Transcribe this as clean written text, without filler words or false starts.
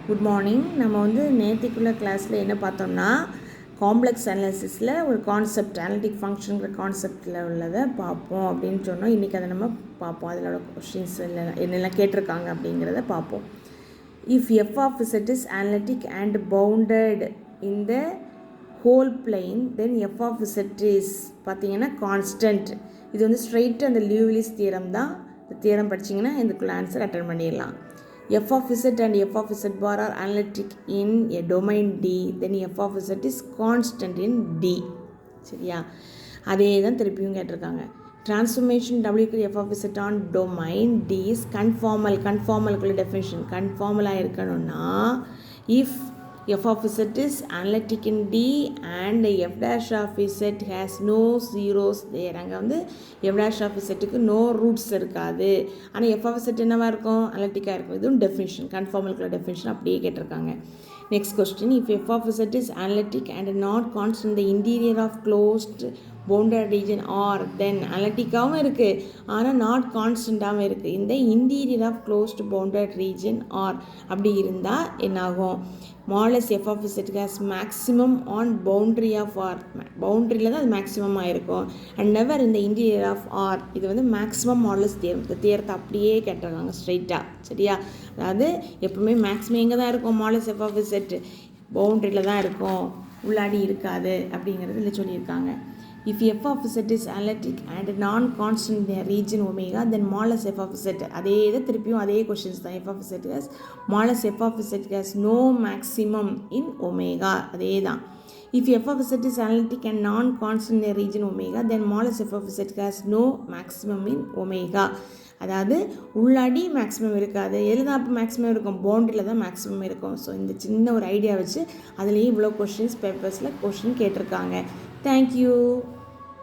Good morning. நம்ம நேற்றுக்குள்ள கிளாஸில் என்ன பார்த்தோம்னா காம்ப்ளெக்ஸ் அனாலிசிஸில் ஒரு கான்செப்ட் அனலிட்டிக் ஃபங்க்ஷனுங்கிற கான்செப்டில் உள்ளதை பார்ப்போம் அப்படின்னு சொன்னோம். இன்றைக்கி அதை நம்ம பார்ப்போம். அதில் கொஷின்ஸ் என்னெல்லாம் கேட்டிருக்காங்க அப்படிங்கிறத பார்ப்போம். If f of z is analytic and bounded in the whole plane then f of z is பார்த்தீங்கன்னா கான்ஸ்டன்ட். இது ஸ்ட்ரெயிட் அந்த லியூவிலிஸ் தியரம் தான். இந்த தியரம் படிச்சிங்கன்னா இதுக்குள்ள ஆன்சர் அட்டன் பண்ணிடலாம். f of z and f of z bar are analytic in a domain D, then f of z is constant in D. சரியா? அதே தான் திருப்பியும் கேட்டிருக்காங்க. Transformation W f of z on domain D is conformal. Conformalக்குள்ள definition conformal இருக்கணும்னா if f of z is analytic in D and f dash of z has no zeros there. அங்கே f dash of zக்கு no roots இருக்காது. ஆனால் f of z என்னவா இருக்கும்? அனலிட்டிக்காக இருக்கும். இதுவும் definition கன்ஃபார்மலுக்குள்ள definition அப்படியே கேட்டிருக்காங்க. Next question, if f of z is analytic and not constant in the interior of closed bounded region R, then analytic-ஆகவும் இருக்குது ஆனால் not constant-ஆகவும் இருக்குது. இந்த interior of closed bounded region R அப்படி இருந்தால் என்னாகும்? Modulus f of z has maximum on boundary of R. பவுண்ட்ரியில் தான் அது மேக்ஸிமமாக இருக்கும். அண்ட் நெவர் இந்த இன்டீரியர் ஆஃப் R. இது மேக்ஸிமம் மாடலஸ் தியரம். இந்த தியரத்தை அப்படியே கேட்டிருக்காங்க ஸ்ட்ரைட்டாக. சரியா? அதாவது எப்பவுமே மேக்ஸிமம் எங்கே தான் இருக்கும்? மாடலஸ் f of z பவுண்ட்ரியில் தான் இருக்கும், உள்ளாடி இருக்காது அப்படிங்கிறது இல்லை சொல்லியிருக்காங்க. If f of z is analytic and non-constant in the region omega, then modulus f of z. அதே இதை திருப்பியும் அதே questions தான். f of z has modulus f of z has no maximum in omega. அதே தான். If f of z is analytic and non-constant in the region omega, then modulus f of z has no maximum in omega. அதாவது உள்ளாடி maximum இருக்காது. எதில் தான் அப்போ maximum இருக்கும்? பவுண்டரியில் தான் மேக்ஸிமம் இருக்கும். ஸோ இந்த சின்ன ஒரு ஐடியா வச்சு அதுலேயும் இவ்வளோ கொஷின்ஸ் பேப்பர்ஸில் கொஷின் கேட்டிருக்காங்க. தேங்க்யூ.